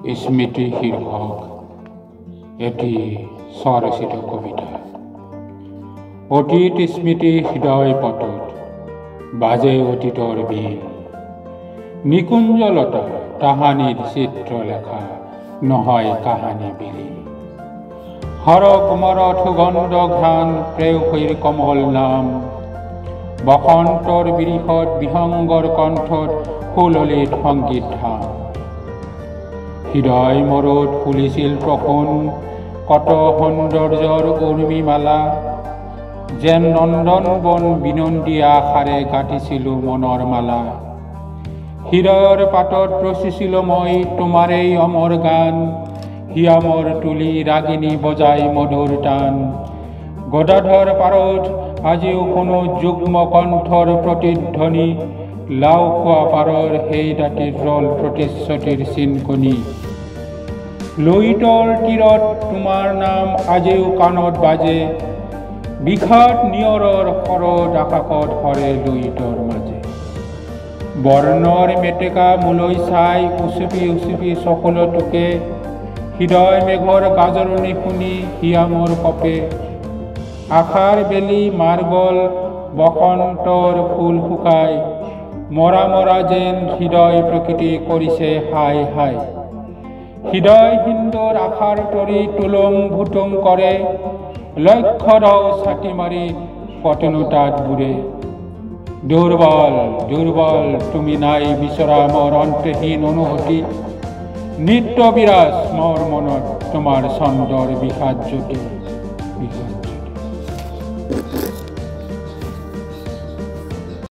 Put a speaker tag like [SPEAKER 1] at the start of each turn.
[SPEAKER 1] স্মৃতি শীৰ্ষক এটি স্বৰচিত কবিতা। অতীত স্মৃতি হৃদয় পটত বাজে অতীতৰ বীণ, নিকুঞ্জলতা তাহানিৰ চিত্ৰলেখা নহয় কাহানী বিলীন। হৰ কোমৰত সুগন্ধ ঘ্ৰাণ প্ৰেয়সীৰ কমল নাম, বসন্তৰ বিৰিষত বিহংগৰ কণ্ঠত সুললিত সংগীত ধাম। হৃদয় মৰত ফুলিছিল প্ৰসূন কত সৌন্দৰ্যৰ উৰ্মিমালা, যেন নন্দন বন বিনন্দী আশাৰে গাঁঠিছিলোঁ মনৰ মালা। হৃদয়ৰ পাতত ৰচিছিলোঁ মই তোমাৰেই অমৰ গান, হিয়ামৰ তুলি ৰাগিনী বজাই মধুৰ টান। গদাধৰ পাৰত আজিও শুনো যুগ্ম কণ্ঠৰ প্ৰতিধ্বনি, লাও খোৱা পাৰৰ সেই দাঁতিৰ ৰল প্ৰতিশ্ৰুতিৰ চিনকনি। লুইতৰ তীৰত তোমাৰ নাম আজিও কাণত বাজে, বিষাদ নিয়ৰৰ শৰদ আকাশত সৰে লুইতৰ মাজে। বৰ্ণৰ মেটেকা মোলৈ চাই উচুপি উচুপি চকুলটোকে, হৃদয় মেঘৰ গাজৰণি শুনি হিয়ামৰ কপে। আশাৰ বেলি মাৰ গল বসন্তৰ ফুল শুকাই, মৰা মৰা যেন হৃদয় প্ৰকৃতি কৰিছে হাই হাই। হৃদয় হিন্দৰ আশাৰ তৰি তুলুং ভুতুং কৰে, লক্ষ্য ঢৌ ছাতি মাৰি পতনোতাত বুৰে। দুৰ্বল দুৰ্বল তুমি নাই বিচৰা মোৰ অন্তহীন অনুভূতি, নিত্য বিৰাজ মোৰ মনত তোমাৰ চন্দৰ বিষাদ জ্যোতি।